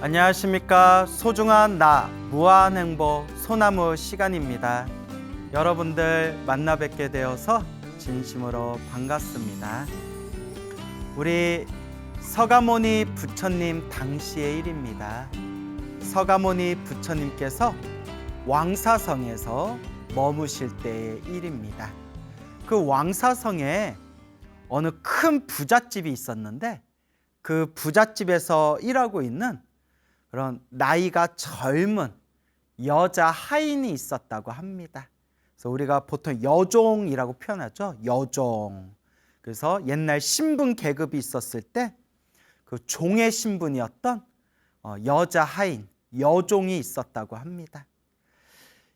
안녕하십니까. 소중한 나 무한행복 소나무 시간입니다. 여러분들 만나 뵙게 되어서 진심으로 반갑습니다. 우리 서가모니 부처님 당시의 일입니다. 서가모니 부처님께서 왕사성에서 머무실 때의 일입니다. 그 왕사성에 어느 큰 부잣집이 있었는데 그 부잣집에서 일하고 있는 그런 나이가 젊은 여자 하인이 있었다고 합니다. 그래서 우리가 보통 여종이라고 표현하죠. 여종. 그래서 옛날 신분 계급이 있었을 때 그 종의 신분이었던 여자 하인, 여종이 있었다고 합니다.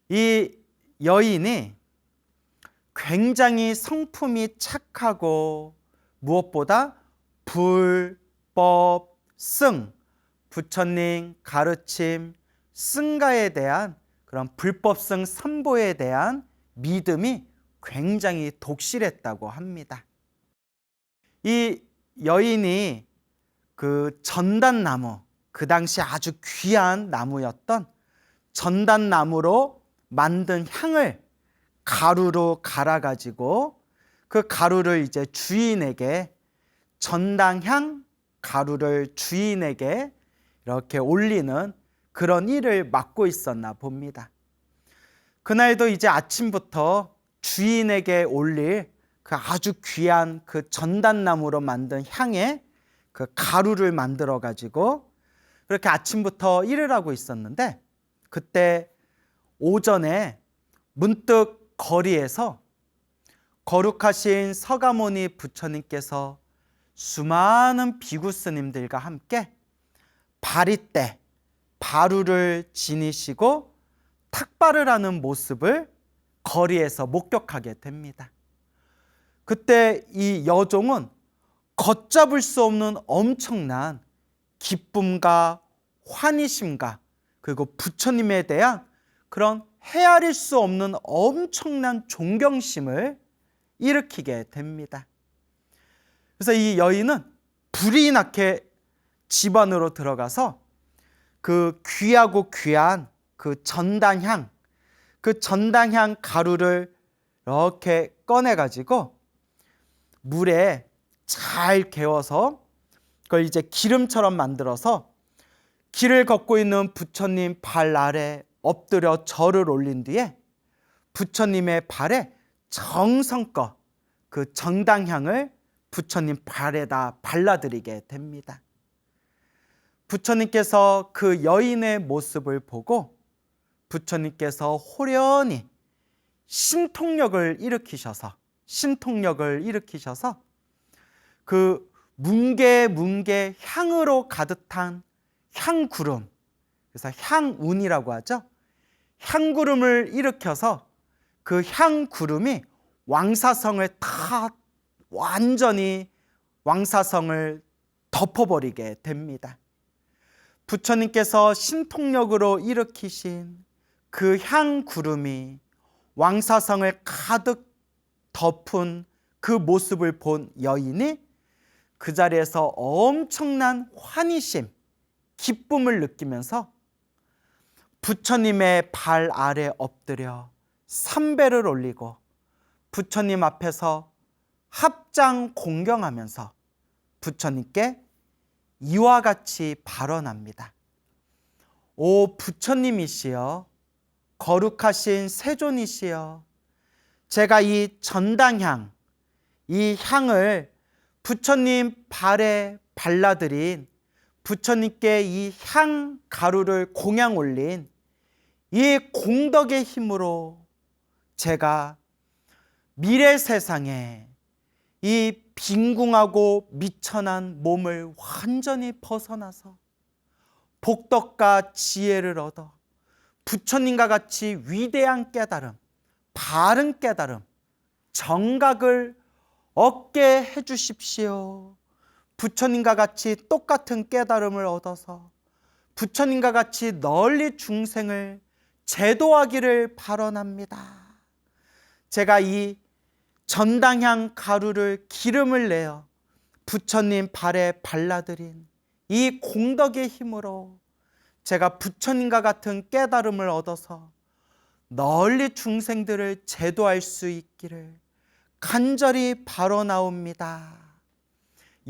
이 여인이 굉장히 성품이 착하고 무엇보다 불법 승, 부처님 가르침, 승가에 대한 그런 불법성 선보에 대한 믿음이 굉장히 독실했다고 합니다. 이 여인이 그 전단나무, 그 당시 아주 귀한 나무였던 전단나무로 만든 향을 가루로 갈아가지고 그 가루를 이제 주인에게 전당향 가루를 주인에게 이렇게 올리는 그런 일을 맡고 있었나 봅니다. 그날도 이제 아침부터 주인에게 올릴 그 아주 귀한 그 전단나무로 만든 향에 그 가루를 만들어 가지고 그렇게 아침부터 일을 하고 있었는데 그때 오전에 문득 거리에서 거룩하신 서가모니 부처님께서 수많은 비구 스님들과 함께 바리떼, 바루를 지니시고 탁발을 하는 모습을 거리에서 목격하게 됩니다. 그때 이 여종은 걷잡을 수 없는 엄청난 기쁨과 환희심과 그리고 부처님에 대한 그런 헤아릴 수 없는 엄청난 존경심을 일으키게 됩니다. 그래서 이 여인은 불이 나게 집 안으로 들어가서 그 귀하고 귀한 그 전당향, 그 전당향 가루를 이렇게 꺼내가지고 물에 잘 개어서 그걸 이제 기름처럼 만들어서 길을 걷고 있는 부처님 발 아래 엎드려 절을 올린 뒤에 부처님의 발에 정성껏 그 전당향을 부처님 발에다 발라드리게 됩니다. 부처님께서 그 여인의 모습을 보고 부처님께서 호련히 신통력을 일으키셔서 그 뭉게뭉게 향으로 가득한 향구름, 그래서 향운이라고 하죠. 향구름을 일으켜서 그 향구름이 왕사성을 다 완전히 왕사성을 덮어버리게 됩니다. 부처님께서 신통력으로 일으키신 그 향구름이 왕사성을 가득 덮은 그 모습을 본 여인이 그 자리에서 엄청난 환희심, 기쁨을 느끼면서 부처님의 발 아래 엎드려 삼배를 올리고 부처님 앞에서 합장 공경하면서 부처님께 이와 같이 발언합니다. 오 부처님이시여, 거룩하신 세존이시여, 제가 이 전당향, 이 향을 부처님 발에 발라드린, 부처님께 이 향 가루를 공양 올린 이 공덕의 힘으로 제가 미래 세상에 이 빈궁하고 미천한 몸을 완전히 벗어나서 복덕과 지혜를 얻어 부처님과 같이 위대한 깨달음, 바른 깨달음, 정각을 얻게 해주십시오. 부처님과 같이 똑같은 깨달음을 얻어서 부처님과 같이 널리 중생을 제도하기를 발언합니다. 제가 이 전당향 가루를 기름을 내어 부처님 발에 발라드린 이 공덕의 힘으로 제가 부처님과 같은 깨달음을 얻어서 널리 중생들을 제도할 수 있기를 간절히 바라나옵니다.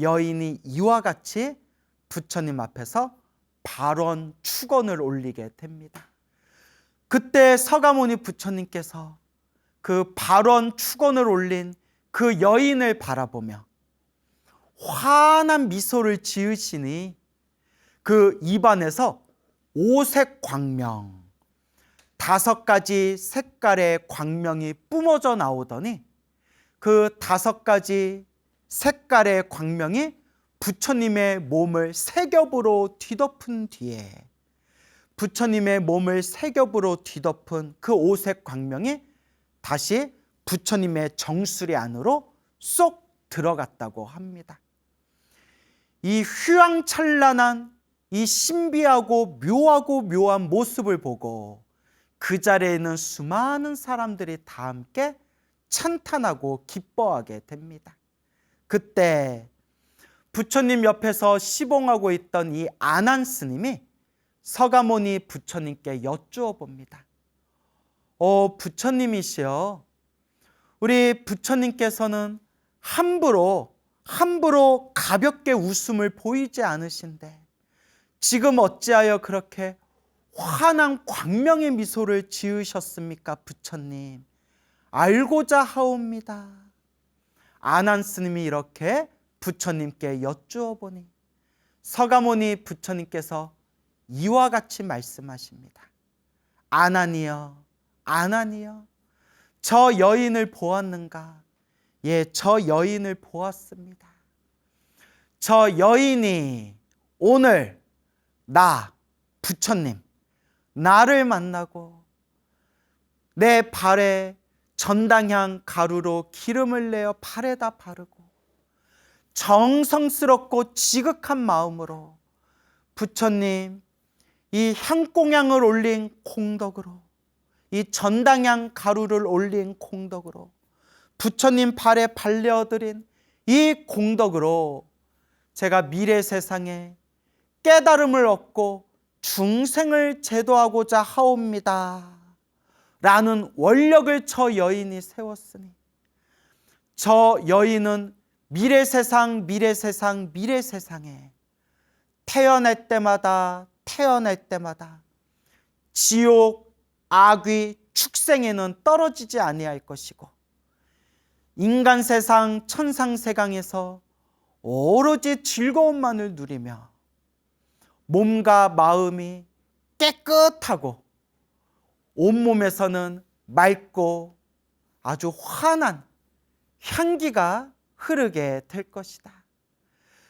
여인이 이와 같이 부처님 앞에서 발원 축원을 올리게 됩니다. 그때 서가모니 부처님께서 그 발원 축원을 올린 그 여인을 바라보며 환한 미소를 지으시니 그 입안에서 오색 광명, 5가지 색깔의 광명이 뿜어져 나오더니 그 5가지 색깔의 광명이 부처님의 몸을 3겹으로 뒤덮은 뒤에 부처님의 몸을 3겹으로 뒤덮은 그 오색 광명이 다시 부처님의 정수리 안으로 쏙 들어갔다고 합니다. 이 휘황찬란한 이 신비하고 묘한 모습을 보고 그 자리에 있는 수많은 사람들이 다 함께 찬탄하고 기뻐하게 됩니다. 그때 부처님 옆에서 시봉하고 있던 이 아난 스님이 서가모니 부처님께 여쭈어 봅니다. 부처님이시여, 우리 부처님께서는 함부로 가볍게 웃음을 보이지 않으신데 지금 어찌하여 그렇게 환한 광명의 미소를 지으셨습니까? 부처님, 알고자 하옵니다. 아난 스님이 이렇게 부처님께 여쭈어 보니 서가모니 부처님께서 이와 같이 말씀하십니다. 아난이여, 저 여인을 보았는가? 예, 저 여인을 보았습니다. 저 여인이 오늘 나, 부처님, 나를 만나고 내 발에 전당향 가루로 기름을 내어 발에다 바르고 정성스럽고 지극한 마음으로 부처님 이 향공향을 올린 공덕으로, 이 전당향 가루를 올린 공덕으로 부처님 발에 발려드린 이 공덕으로 제가 미래 세상에 깨달음을 얻고 중생을 제도하고자 하옵니다 라는 원력을 저 여인이 세웠으니 저 여인은 미래 세상에 태어날 때마다 지옥, 악귀, 축생에는 떨어지지 아니할 것이고 인간 세상, 천상 세상에서 오로지 즐거움만을 누리며 몸과 마음이 깨끗하고 온몸에서는 맑고 아주 환한 향기가 흐르게 될 것이다.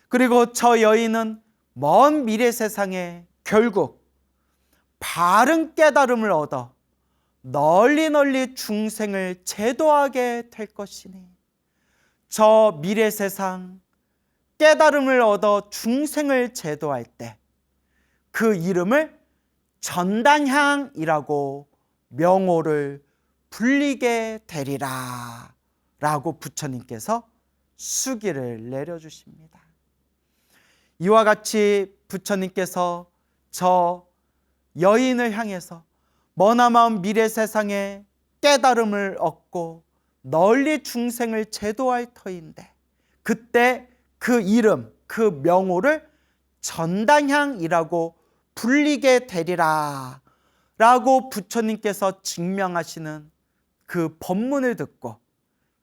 그리고 저 여인은 먼 미래 세상에 결국 바른 깨달음을 얻어 널리 중생을 제도하게 될 것이니 저 미래 세상 깨달음을 얻어 중생을 제도할 때 그 이름을 전단향이라고 명호를 불리게 되리라 라고 부처님께서 수기를 내려주십니다. 이와 같이 부처님께서 저 여인을 향해서 머나먼 미래 세상에 깨달음을 얻고 널리 중생을 제도할 터인데 그때 그 이름, 그 명호를 전당향이라고 불리게 되리라 라고 부처님께서 증명하시는 그 법문을 듣고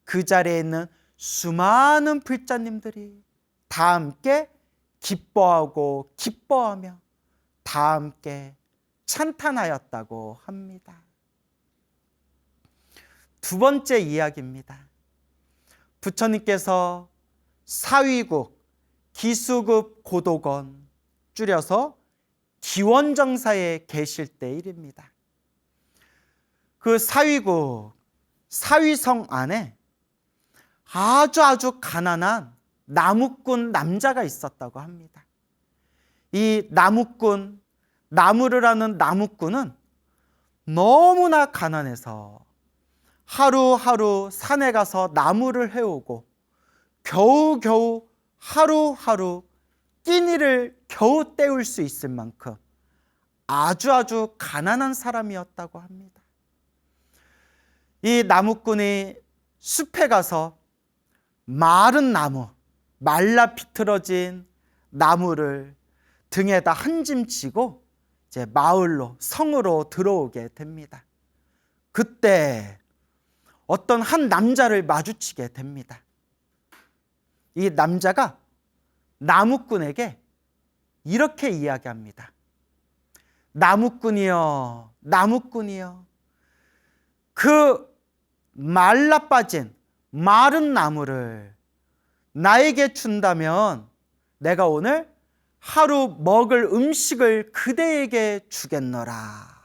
그 자리에 있는 수많은 불자님들이 다 함께 기뻐하고 기뻐하며 다 함께 찬탄하였다고 합니다. 두 번째 이야기입니다. 부처님께서 사위국 기수급 고도건 줄여서 기원정사에 계실 때 일입니다. 그 사위국, 사위성 안에 아주 가난한 나무꾼 남자가 있었다고 합니다. 이 나무꾼, 나무를 하는 나무꾼은 너무나 가난해서 하루하루 산에 가서 나무를 해오고 겨우겨우 하루하루 끼니를 겨우 때울 수 있을 만큼 아주 가난한 사람이었다고 합니다. 이 나무꾼이 숲에 가서 마른 나무, 말라 비틀어진 나무를 등에다 한 짐 지고 이제 마을로, 성으로 들어오게 됩니다. 그때 어떤 한 남자를 마주치게 됩니다. 이 남자가 나무꾼에게 이렇게 이야기합니다. 나무꾼이여, 나무꾼이여, 그 말라 빠진 마른 나무를 나에게 준다면 내가 오늘 하루 먹을 음식을 그대에게 주겠노라.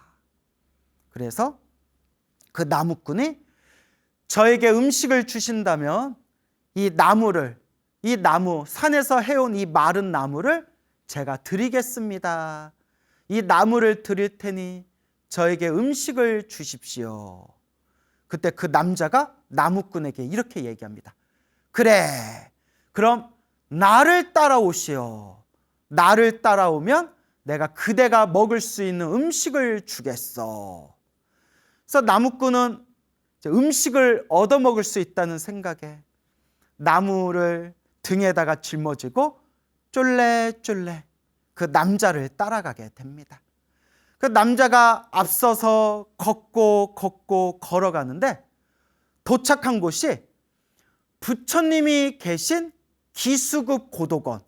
그래서 그 나무꾼이 저에게 음식을 주신다면 이 나무, 산에서 해온 이 마른 나무를 제가 드리겠습니다. 이 나무를 드릴 테니 저에게 음식을 주십시오. 그때 그 남자가 나무꾼에게 이렇게 얘기합니다. 그래, 그럼 나를 따라오시오. 나를 따라오면 내가 그대가 먹을 수 있는 음식을 주겠어. 그래서 나무꾼은 음식을 얻어먹을 수 있다는 생각에 나무를 등에다가 짊어지고 쫄래쫄래 그 남자를 따라가게 됩니다. 그 남자가 앞서서 걷고 걸어가는데 도착한 곳이 부처님이 계신 기수급 고도건,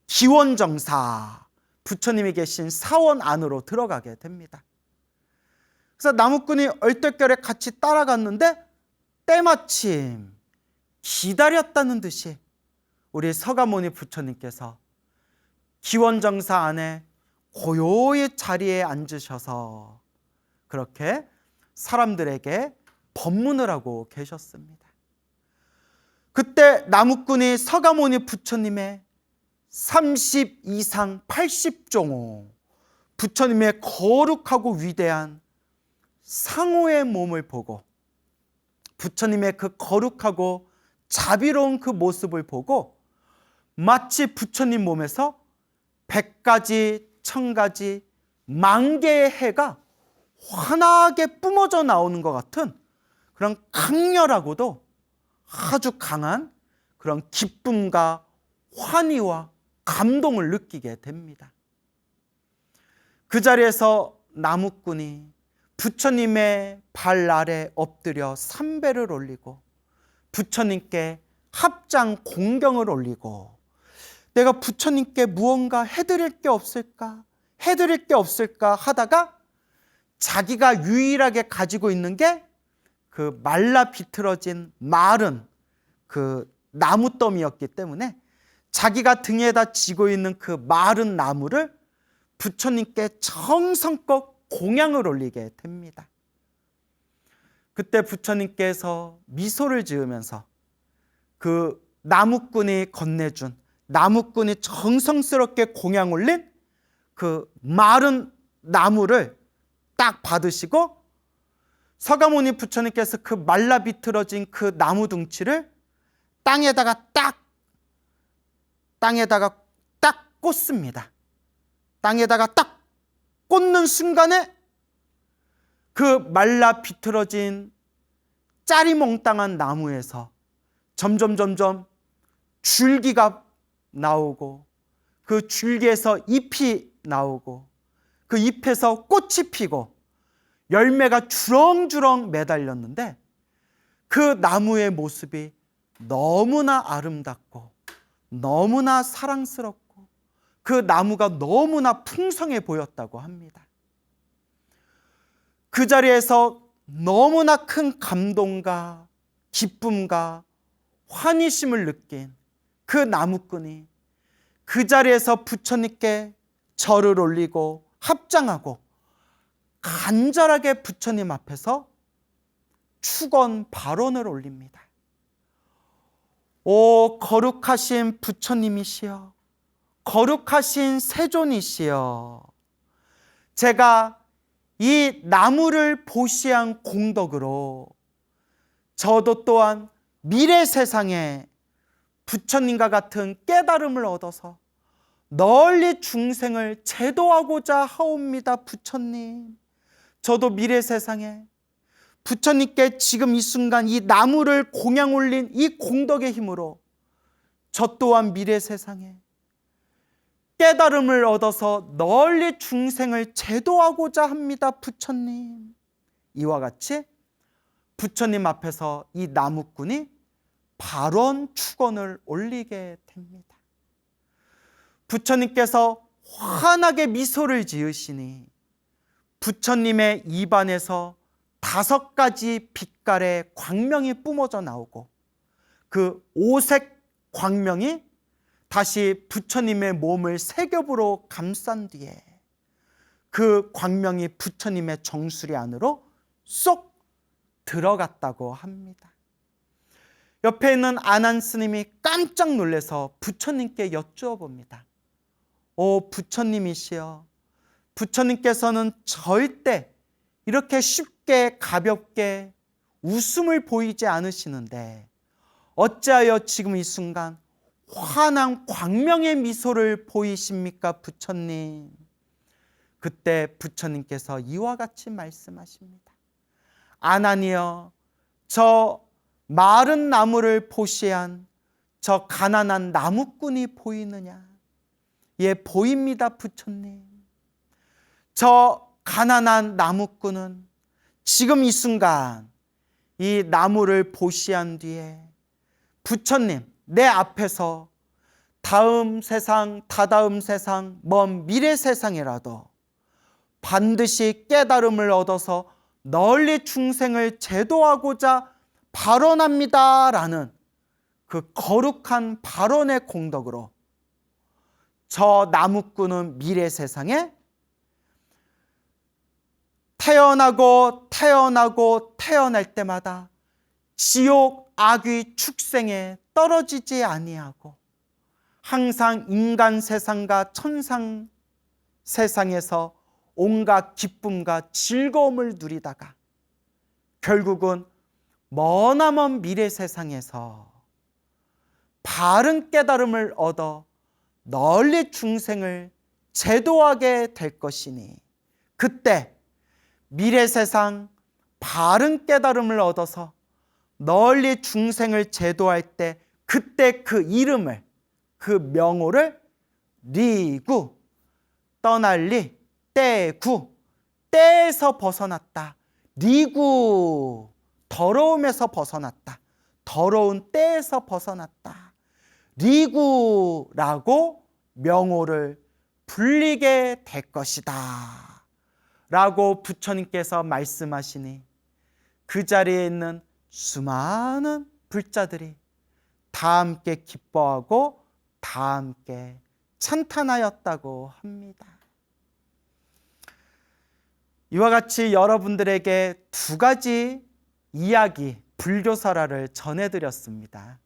기원정사, 부처님이 계신 사원 안으로 들어가게 됩니다. 그래서 나무꾼이 얼떨결에 같이 따라갔는데 때마침 기다렸다는 듯이 우리 서가모니 부처님께서 기원정사 안에 고요히 자리에 앉으셔서 그렇게 사람들에게 법문을 하고 계셨습니다. 그때 나무꾼이 서가모니 부처님의 32상 80종호, 부처님의 거룩하고 위대한 상호의 몸을 보고 부처님의 그 거룩하고 자비로운 그 모습을 보고 마치 부처님 몸에서 100가지, 1000가지, 10,000개의 해가 환하게 뿜어져 나오는 것 같은 그런 강렬하고도 아주 강한 그런 기쁨과 환희와 감동을 느끼게 됩니다. 그 자리에서 나무꾼이 부처님의 발 아래 엎드려 삼배를 올리고 부처님께 합장 공경을 올리고 내가 부처님께 무언가 해드릴 게 없을까? 해드릴 게 없을까 하다가 자기가 유일하게 가지고 있는 게 그 말라 비틀어진 마른 그 나무더미였기 때문에 자기가 등에다 지고 있는 그 마른 나무를 부처님께 정성껏 공양을 올리게 됩니다. 그때 부처님께서 미소를 지으면서 그 나무꾼이 건네준, 나무꾼이 정성스럽게 공양 올린 그 마른 나무를 딱 받으시고 서가모니 부처님께서 그 말라 비틀어진 그 나무 둥치를 땅에다가 딱 꽂습니다. 땅에다가 딱 꽂는 순간에 그 말라 비틀어진 짜리몽땅한 나무에서 점점 줄기가 나오고 그 줄기에서 잎이 나오고 그 잎에서 꽃이 피고 열매가 주렁주렁 매달렸는데 그 나무의 모습이 너무나 아름답고 너무나 사랑스럽고 그 나무가 너무나 풍성해 보였다고 합니다. 그 자리에서 너무나 큰 감동과 기쁨과 환희심을 느낀 그 나무꾼이 그 자리에서 부처님께 절을 올리고 합장하고 간절하게 부처님 앞에서 축원 발언을 올립니다. 오 거룩하신 부처님이시여, 거룩하신 세존이시여, 제가 이 나무를 보시한 공덕으로 저도 또한 미래 세상에 부처님과 같은 깨달음을 얻어서 널리 중생을 제도하고자 하옵니다. 부처님, 저도 미래 세상에 부처님께 지금 이 순간 이 나무를 공양 올린 이 공덕의 힘으로 저 또한 미래 세상에 깨달음을 얻어서 널리 중생을 제도하고자 합니다. 부처님. 이와 같이 부처님 앞에서 이 나무꾼이 발원 축원을 올리게 됩니다. 부처님께서 환하게 미소를 지으시니 부처님의 입안에서 5가지 빛깔의 광명이 뿜어져 나오고 그 5색 광명이 다시 부처님의 몸을 3겹으로 감싼 뒤에 그 광명이 부처님의 정수리 안으로 쏙 들어갔다고 합니다. 옆에 있는 아난 스님이 깜짝 놀라서 부처님께 여쭈어 봅니다. 오 부처님이시여, 부처님께서는 절대 이렇게 쉽게 가볍게 웃음을 보이지 않으시는데 어찌하여 지금 이 순간 환한 광명의 미소를 보이십니까 부처님? 그때 부처님께서 이와 같이 말씀하십니다. 아난이여, 저 마른 나무를 보시한 저 가난한 나무꾼이 보이느냐? 예, 보입니다 부처님. 저 가난한 나무꾼은 지금 이 순간 이 나무를 보시한 뒤에 부처님 내 앞에서 다음 세상, 다다음 세상, 먼 미래 세상이라도 반드시 깨달음을 얻어서 널리 중생을 제도하고자 발언합니다라는 그 거룩한 발언의 공덕으로 저 나무꾼은 미래 세상에 태어나고 태어나고 태어날 때마다 지옥 악귀 축생에 떨어지지 아니하고 항상 인간 세상과 천상 세상에서 온갖 기쁨과 즐거움을 누리다가 결국은 머나먼 미래 세상에서 바른 깨달음을 얻어 널리 중생을 제도하게 될 것이니 그때 미래 세상 바른 깨달음을 얻어서 널리 중생을 제도할 때 그때 그 이름을, 그 명호를 리구, 떠날리, 떼구, 때에서 벗어났다. 리구, 더러움에서 벗어났다. 더러운 때에서 벗어났다. 리구라고 명호를 불리게 될 것이다 라고 부처님께서 말씀하시니 그 자리에 있는 수많은 불자들이 다 함께 기뻐하고 다 함께 찬탄하였다고 합니다. 이와 같이 여러분들에게 2가지 이야기, 불교설화를 전해드렸습니다.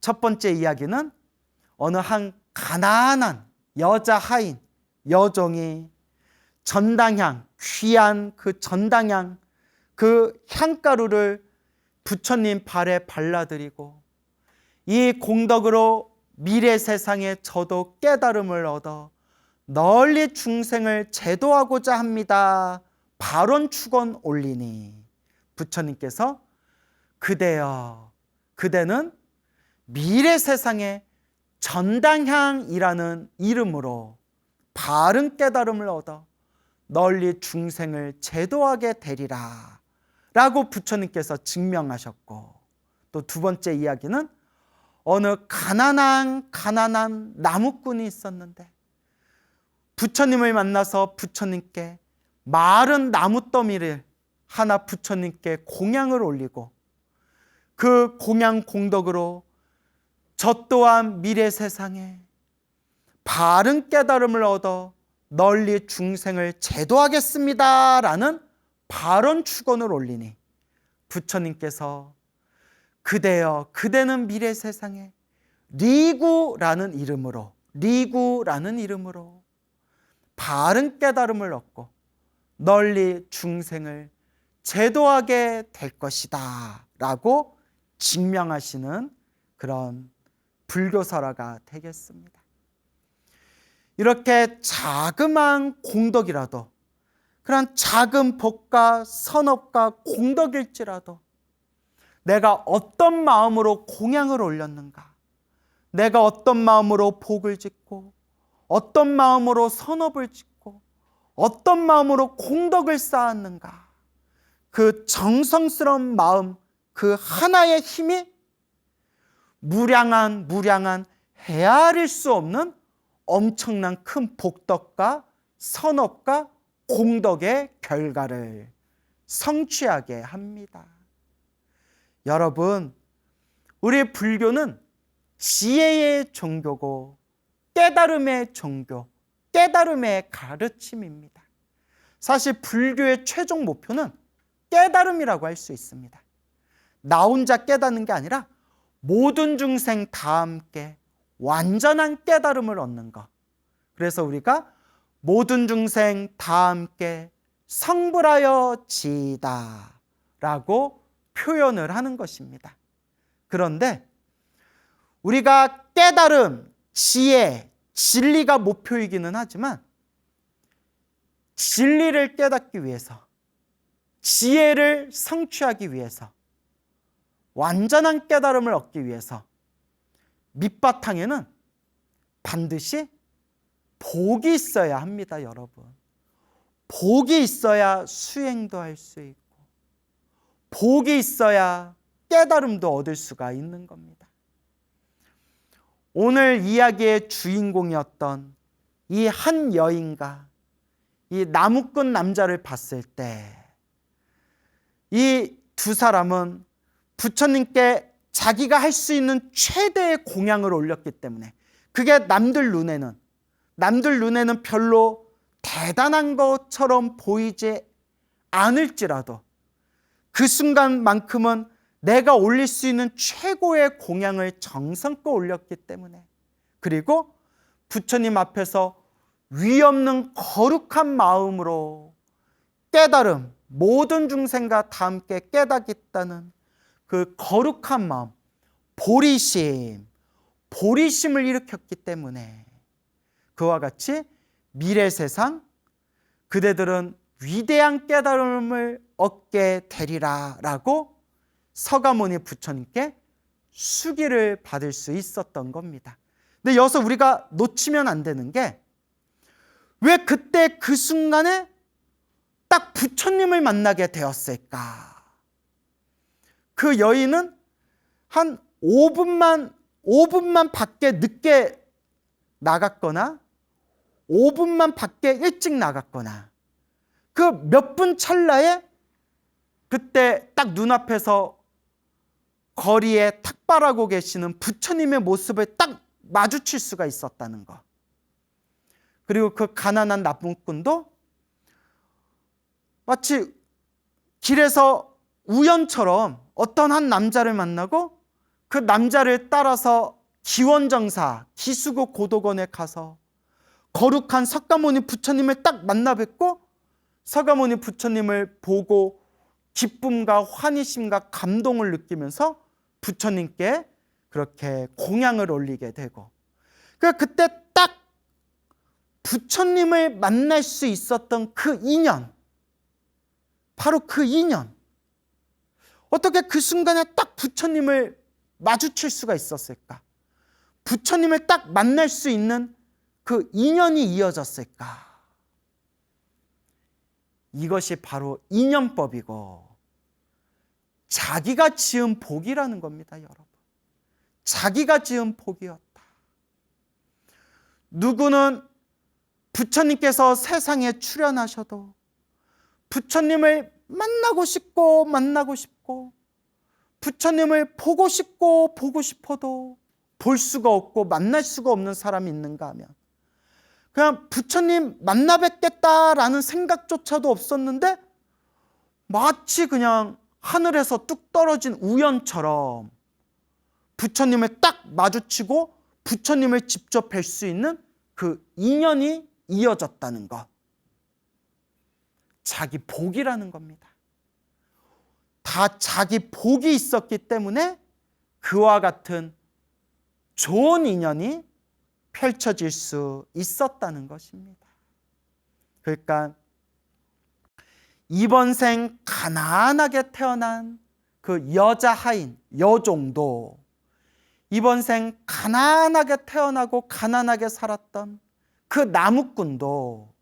첫 번째 이야기는 어느 한 가난한 여자 하인, 여종이 전당향, 귀한 그 전당향, 그 향가루를 부처님 발에 발라드리고 이 공덕으로 미래 세상에 저도 깨달음을 얻어 널리 중생을 제도하고자 합니다. 발언 축원 올리니 부처님께서 그대여, 그대는 미래 세상에 전당향이라는 이름으로 바른 깨달음을 얻어 널리 중생을 제도하게 되리라 라고 부처님께서 증명하셨고, 또 2번째 이야기는 어느 가난한 나무꾼이 있었는데 부처님을 만나서 부처님께 마른 나무더미를 하나 부처님께 공양을 올리고 그 공양 공덕으로 저 또한 미래 세상에 바른 깨달음을 얻어 널리 중생을 제도하겠습니다 라는 발언 축원을 올리니 부처님께서 그대여, 그대는 미래 세상에 리구라는 이름으로 바른 깨달음을 얻고 널리 중생을 제도하게 될 것이다 라고 증명하시는 그런 불교설화가 되겠습니다. 이렇게 자그마한 공덕이라도, 그런 작은 법과 선업과 공덕일지라도 내가 어떤 마음으로 공양을 올렸는가, 내가 어떤 마음으로 복을 짓고 어떤 마음으로 선업을 짓고 어떤 마음으로 공덕을 쌓았는가, 그 정성스러운 마음 그 하나의 힘이 무량한 헤아릴 수 없는 엄청난 큰 복덕과 선업과 공덕의 결과를 성취하게 합니다. 여러분, 우리 불교는 지혜의 종교고 깨달음의 종교, 깨달음의 가르침입니다. 사실 불교의 최종 목표는 깨달음이라고 할 수 있습니다. 나 혼자 깨닫는 게 아니라 모든 중생 다 함께 완전한 깨달음을 얻는 것. 그래서 우리가 모든 중생 다 함께 성불하여 지이다 라고 표현을 하는 것입니다. 그런데 우리가 깨달음, 지혜, 진리가 목표이기는 하지만 진리를 깨닫기 위해서, 지혜를 성취하기 위해서, 완전한 깨달음을 얻기 위해서 밑바탕에는 반드시 복이 있어야 합니다, 여러분. 복이 있어야 수행도 할 수 있고, 복이 있어야 깨달음도 얻을 수가 있는 겁니다. 오늘 이야기의 주인공이었던 이 한 여인과 이 나무꾼 남자를 봤을 때 이 두 사람은 부처님께 자기가 할 수 있는 최대의 공양을 올렸기 때문에 그게 남들 눈에는 별로 대단한 것처럼 보이지 않을지라도 그 순간만큼은 내가 올릴 수 있는 최고의 공양을 정성껏 올렸기 때문에, 그리고 부처님 앞에서 위없는 거룩한 마음으로 깨달음, 모든 중생과 다 함께 깨닫겠다는 그 거룩한 마음, 보리심을 일으켰기 때문에 그와 같이 미래 세상 그대들은 위대한 깨달음을 얻게 되리라 라고 서가모니 부처님께 수기를 받을 수 있었던 겁니다. 근데 여기서 우리가 놓치면 안 되는 게, 왜 그때 그 순간에 딱 부처님을 만나게 되었을까? 그 여인은 한 5분만 밖에 늦게 나갔거나 5분만 밖에 일찍 나갔거나 그 몇 분 찰나에 그때 딱 눈앞에서 거리에 탁발하고 계시는 부처님의 모습을 딱 마주칠 수가 있었다는 것. 그리고 그 가난한 나무꾼도 마치 길에서 우연처럼 어떤 한 남자를 만나고 그 남자를 따라서 기원정사, 기수국 고도건에 가서 거룩한 석가모니 부처님을 딱 만나 뵙고 석가모니 부처님을 보고 기쁨과 환희심과 감동을 느끼면서 부처님께 그렇게 공양을 올리게 되고, 그때 딱 부처님을 만날 수 있었던 그 인연, 바로 그 인연, 어떻게 그 순간에 딱 부처님을 마주칠 수가 있었을까? 부처님을 딱 만날 수 있는 그 인연이 이어졌을까? 이것이 바로 인연법이고 자기가 지은 복이라는 겁니다, 여러분. 자기가 지은 복이었다. 누구는 부처님께서 세상에 출현하셔도 부처님을 만나고 싶고 부처님을 보고 싶어도 볼 수가 없고 만날 수가 없는 사람이 있는가 하면 그냥 부처님 만나 뵙겠다라는 생각조차도 없었는데 마치 그냥 하늘에서 뚝 떨어진 우연처럼 부처님을 딱 마주치고 부처님을 직접 뵐 수 있는 그 인연이 이어졌다는 것. 자기 복이라는 겁니다. 다 자기 복이 있었기 때문에 그와 같은 좋은 인연이 펼쳐질 수 있었다는 것입니다. 그러니까 이번 생 가난하게 태어난 그 여자 하인, 여종도 이번 생 가난하게 태어나고 가난하게 살았던 그 나무꾼도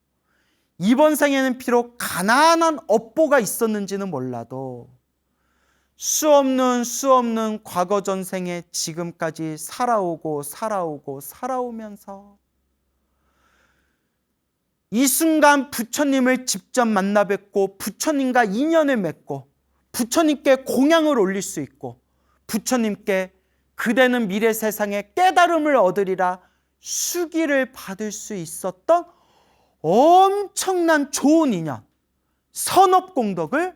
이번 생에는 비록 가난한 업보가 있었는지는 몰라도 수없는 과거 전생에 지금까지 살아오면서 이 순간 부처님을 직접 만나 뵙고 부처님과 인연을 맺고 부처님께 공양을 올릴 수 있고 부처님께 그대는 미래 세상에 깨달음을 얻으리라 수기를 받을 수 있었던 엄청난 좋은 인연, 선업공덕을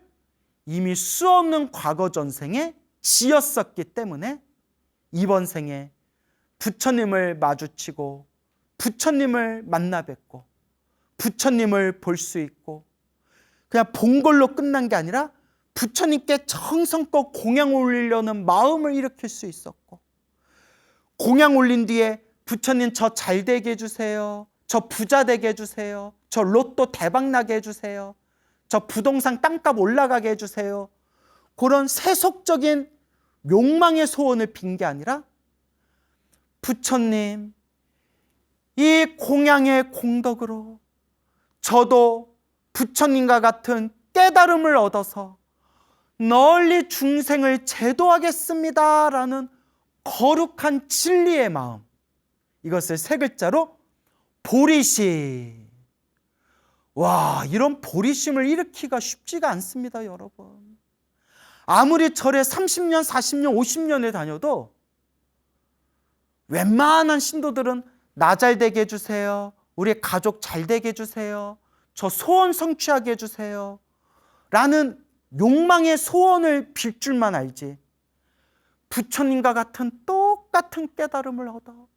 이미 수없는 과거 전생에 지었었기 때문에 이번 생에 부처님을 마주치고 부처님을 만나 뵙고 부처님을 볼 수 있고 그냥 본 걸로 끝난 게 아니라 부처님께 정성껏 공양 올리려는 마음을 일으킬 수 있었고 공양 올린 뒤에 부처님 저 잘 되게 해주세요. 저 부자 되게 해주세요. 저 로또 대박 나게 해주세요. 저 부동산 땅값 올라가게 해주세요. 그런 세속적인 욕망의 소원을 빈 게 아니라 부처님 이 공양의 공덕으로 저도 부처님과 같은 깨달음을 얻어서 널리 중생을 제도하겠습니다 라는 거룩한 진리의 마음, 이것을 세 글자로 보리심. 와, 이런 보리심을 일으키기가 쉽지가 않습니다, 여러분. 아무리 절에 30년, 40년, 50년에 다녀도 웬만한 신도들은 나 잘 되게 해주세요. 우리 가족 잘 되게 해주세요. 저 소원 성취하게 해주세요. 라는 욕망의 소원을 빌 줄만 알지. 부처님과 같은 똑같은 깨달음을 얻어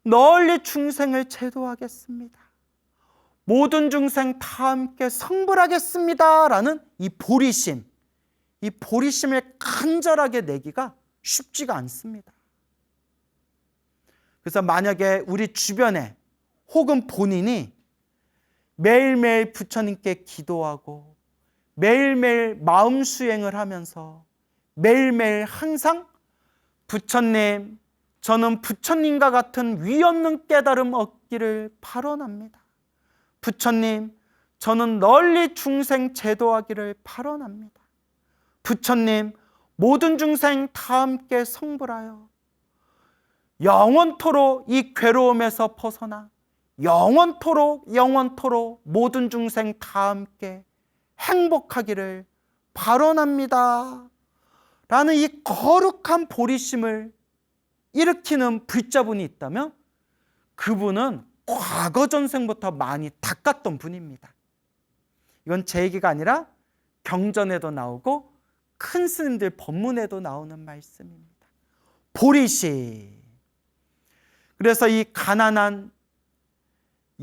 널리 중생을 제도하겠습니다. 모든 중생 다 함께 성불하겠습니다. 라는 이 보리심, 이 보리심을 간절하게 내기가 쉽지가 않습니다. 그래서 만약에 우리 주변에 혹은 본인이 매일매일 부처님께 기도하고 매일매일 마음 수행을 하면서 매일매일 항상 부처님, 저는 부처님과 같은 위 없는 깨달음 얻기를 발언합니다. 부처님, 저는 널리 중생 제도하기를 발언합니다. 부처님, 모든 중생 다 함께 성불하여 영원토록 이 괴로움에서 벗어나 영원토록 모든 중생 다 함께 행복하기를 발언합니다. 라는 이 거룩한 보리심을 일으키는 불자분이 있다면 그분은 과거 전생부터 많이 닦았던 분입니다. 이건 제 얘기가 아니라 경전에도 나오고 큰 스님들 법문에도 나오는 말씀입니다. 보리심. 그래서 이 가난한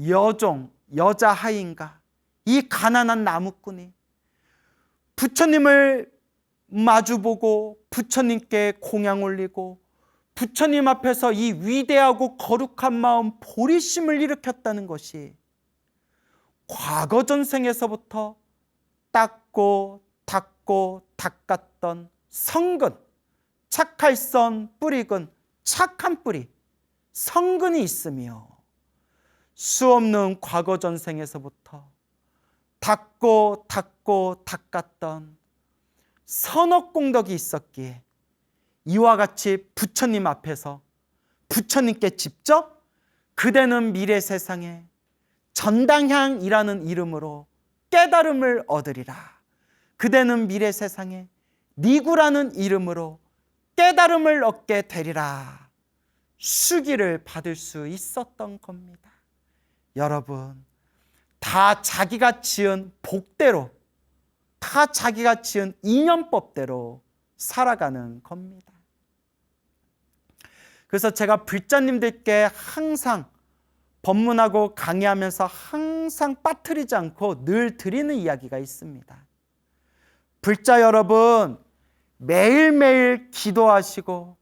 여종, 여자 하인과 이 가난한 나무꾼이 부처님을 마주보고 부처님께 공양 올리고 부처님 앞에서 이 위대하고 거룩한 마음 보리심을 일으켰다는 것이 과거 전생에서부터 닦고 닦았던 성근, 착할선 뿌리근, 착한 뿌리, 성근이 있으며 수없는 과거 전생에서부터 닦고 닦았던 선업공덕이 있었기에 이와 같이 부처님 앞에서 부처님께 직접 그대는 미래 세상에 전당향이라는 이름으로 깨달음을 얻으리라. 그대는 미래 세상에 니구라는 이름으로 깨달음을 얻게 되리라. 수기를 받을 수 있었던 겁니다. 여러분, 다 자기가 지은 복대로, 다 자기가 지은 인연법대로 살아가는 겁니다. 그래서 제가 불자님들께 항상 법문하고 강의하면서 항상 빠뜨리지 않고 늘 드리는 이야기가 있습니다. 불자 여러분, 매일매일 기도하시고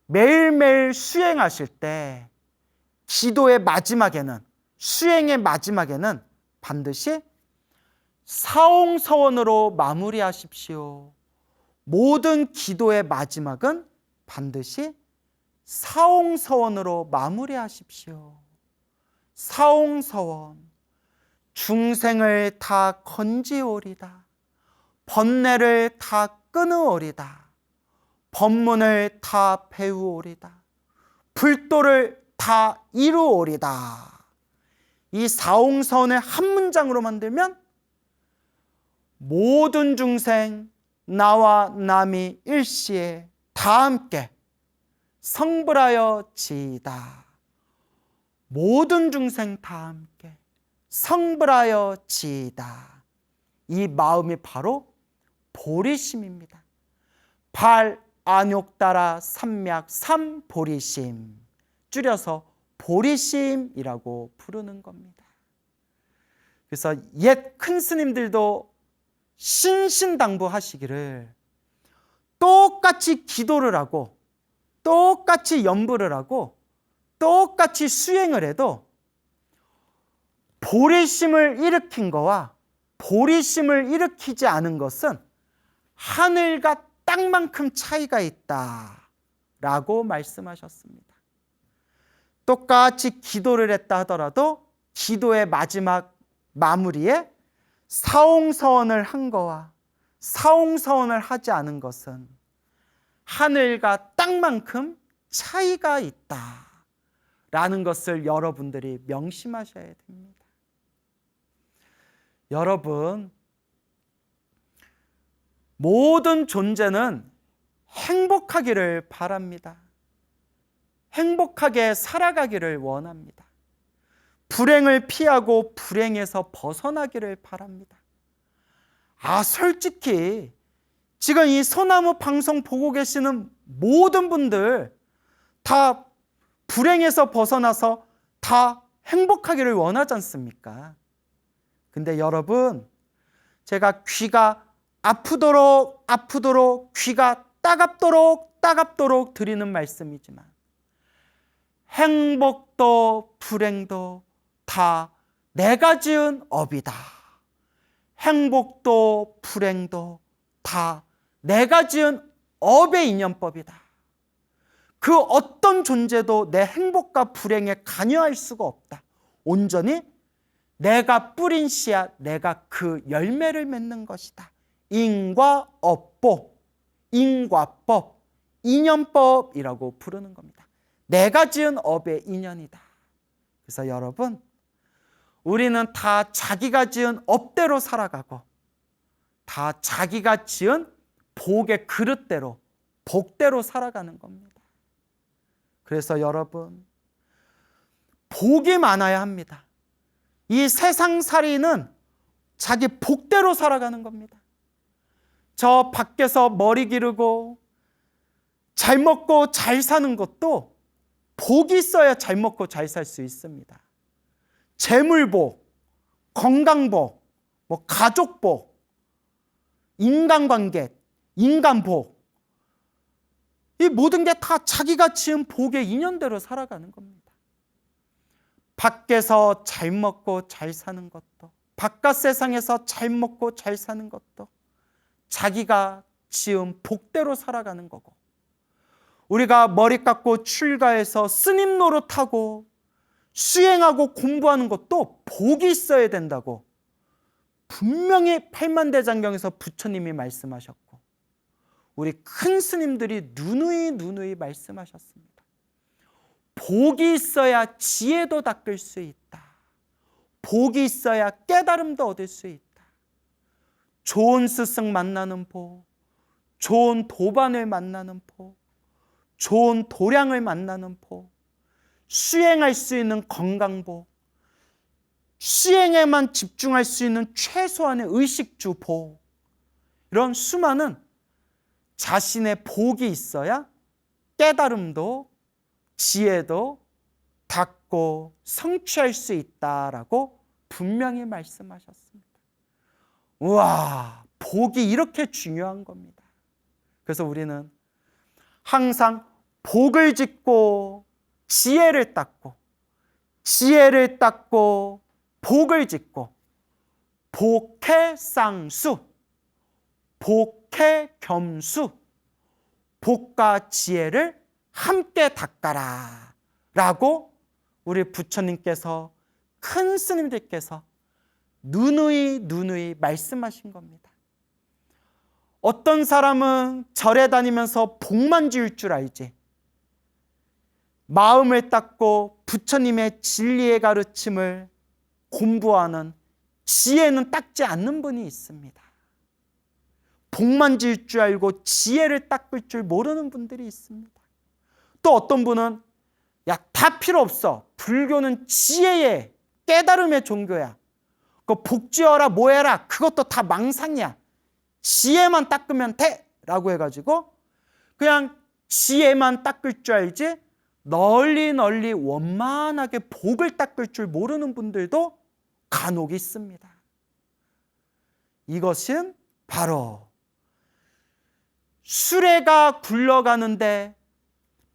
매일매일 수행하실 때 기도의 마지막에는, 수행의 마지막에는 반드시 사홍서원으로 마무리하십시오. 모든 기도의 마지막은 반드시 사홍서원으로 마무리하십시오. 사홍서원, 중생을 다 건지오리다. 번뇌를 다 끊으오리다. 법문을 다 배우오리다. 불도를 다 이루오리다. 이 사홍서원을 한 문장으로 만들면 모든 중생 나와 남이 일시에 다 함께 성불하여 지이다. 모든 중생 다 함께 성불하여 지이다. 이 마음이 바로 보리심입니다. 발, 안욕 따라 삼맥 삼보리심, 줄여서 보리심이라고 부르는 겁니다. 그래서 옛 큰 스님들도 신신당부하시기를 똑같이 기도를 하고 똑같이 염불을 하고 똑같이 수행을 해도 보리심을 일으킨 거와 보리심을 일으키지 않은 것은 하늘과 땅만큼 차이가 있다라고 말씀하셨습니다. 똑같이 기도를 했다 하더라도 기도의 마지막 마무리에 사홍서원을 한 거와 사홍서원을 하지 않은 것은 하늘과 땅만큼 차이가 있다라는 것을 여러분들이 명심하셔야 됩니다. 여러분, 모든 존재는 행복하기를 바랍니다. 행복하게 살아가기를 원합니다. 불행을 피하고 불행에서 벗어나기를 바랍니다. 솔직히 지금 이 소나무 방송 보고 계시는 모든 분들 다 불행에서 벗어나서 다 행복하기를 원하지 않습니까? 근데 여러분, 제가 귀가 아프도록 귀가 따갑도록 드리는 말씀이지만 행복도 불행도 다 내가 지은 업이다. 행복도 불행도 다 내가 지은 업의 인연법이다. 그 어떤 존재도 내 행복과 불행에 관여할 수가 없다. 온전히 내가 뿌린 씨앗, 내가 그 열매를 맺는 것이다. 인과 업보, 인과법, 인연법이라고 부르는 겁니다. 내가 지은 업의 인연이다. 그래서 여러분, 우리는 다 자기가 지은 업대로 살아가고 다 자기가 지은 복의 그릇대로, 복대로 살아가는 겁니다. 그래서 여러분, 복이 많아야 합니다. 이 세상살이는 자기 복대로 살아가는 겁니다. 저 밖에서 머리 기르고 잘 먹고 잘 사는 것도 복이 있어야 잘 먹고 잘 살 수 있습니다. 재물복, 건강복, 가족복, 인간관계, 인간복, 이 모든 게 다 자기가 지은 복의 인연대로 살아가는 겁니다. 밖에서 잘 먹고 잘 사는 것도, 바깥 세상에서 잘 먹고 잘 사는 것도 자기가 지은 복대로 살아가는 거고, 우리가 머리 깎고 출가해서 스님 노릇하고 수행하고 공부하는 것도 복이 있어야 된다고 분명히 팔만대장경에서 부처님이 말씀하셨고, 우리 큰 스님들이 누누이 말씀하셨습니다. 복이 있어야 지혜도 닦을 수 있다. 복이 있어야 깨달음도 얻을 수 있다. 좋은 스승 만나는 복, 좋은 도반을 만나는 복, 좋은 도량을 만나는 복, 수행할 수 있는 건강복, 수행에만 집중할 수 있는 최소한의 의식주 복, 이런 수많은 자신의 복이 있어야 깨달음도 지혜도 닦고 성취할 수 있다라고 분명히 말씀하셨습니다. 우와, 복이 이렇게 중요한 겁니다. 그래서 우리는 항상 복을 짓고 지혜를 닦고 지혜를 닦고 복을 짓고 복해쌍수, 복해겸수, 복과 지혜를 함께 닦아라 라고 우리 부처님께서, 큰 스님들께서 누누이 말씀하신 겁니다. 어떤 사람은 절에 다니면서 복만 지을 줄 알지 마음을 닦고 부처님의 진리의 가르침을 공부하는 지혜는 닦지 않는 분이 있습니다. 복만 지을 줄 알고 지혜를 닦을 줄 모르는 분들이 있습니다. 또 어떤 분은 야, 다 필요 없어. 불교는 지혜의 깨달음의 종교야. 그 복지어라 뭐해라 그것도 다 망상이야. 지혜만 닦으면 돼 라고 해가지고 그냥 지혜만 닦을 줄 알지 널리 원만하게 복을 닦을 줄 모르는 분들도 간혹 있습니다. 이것은 바로 수레가 굴러가는데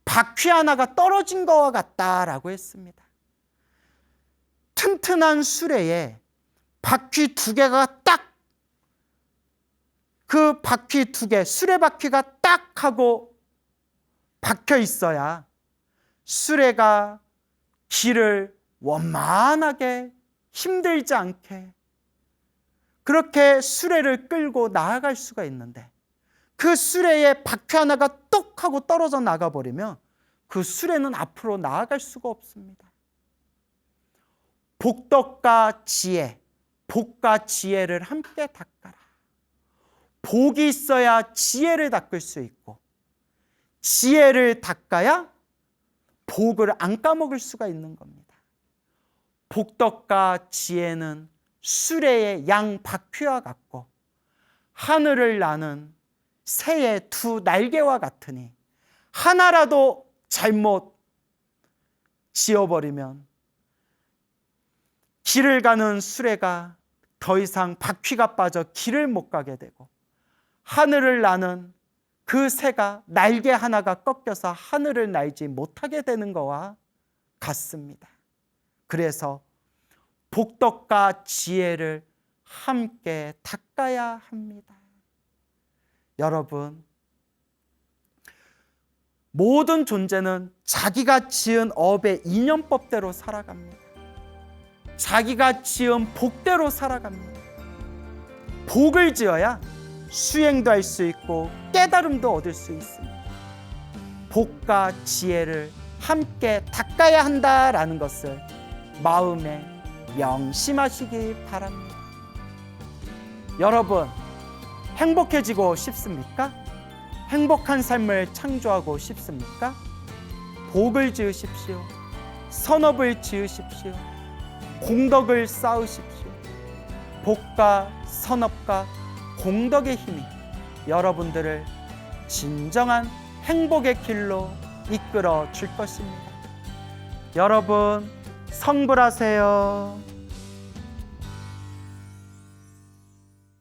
바퀴 하나가 떨어진 것과 같다라고 했습니다. 튼튼한 수레에 바퀴 두 개가 딱, 그 바퀴 두 개, 수레바퀴가 딱 하고 박혀 있어야 수레가 길을 원만하게 힘들지 않게 그렇게 수레를 끌고 나아갈 수가 있는데, 그 수레에 바퀴 하나가 똑 하고 떨어져 나가버리면 그 수레는 앞으로 나아갈 수가 없습니다. 복덕과 지혜, 복과 지혜를 함께 닦아라. 복이 있어야 지혜를 닦을 수 있고 지혜를 닦아야 복을 안 까먹을 수가 있는 겁니다. 복덕과 지혜는 수레의 양 바퀴와 같고 하늘을 나는 새의 두 날개와 같으니 하나라도 잘못 지어버리면 길을 가는 수레가 더 이상 바퀴가 빠져 길을 못 가게 되고, 하늘을 나는 그 새가 날개 하나가 꺾여서 하늘을 날지 못하게 되는 것과 같습니다. 그래서 복덕과 지혜를 함께 닦아야 합니다. 여러분, 모든 존재는 자기가 지은 업의 인연법대로 살아갑니다. 자기가 지은 복대로 살아갑니다. 복을 지어야 수행도 할 수 있고 깨달음도 얻을 수 있습니다. 복과 지혜를 함께 닦아야 한다라는 것을 마음에 명심하시기 바랍니다. 여러분, 행복해지고 싶습니까? 행복한 삶을 창조하고 싶습니까? 복을 지으십시오. 선업을 지으십시오. 공덕을 쌓으십시오. 복과 선업과 공덕의 힘이 여러분들을 진정한 행복의 길로 이끌어 줄 것입니다. 여러분, 성불하세요.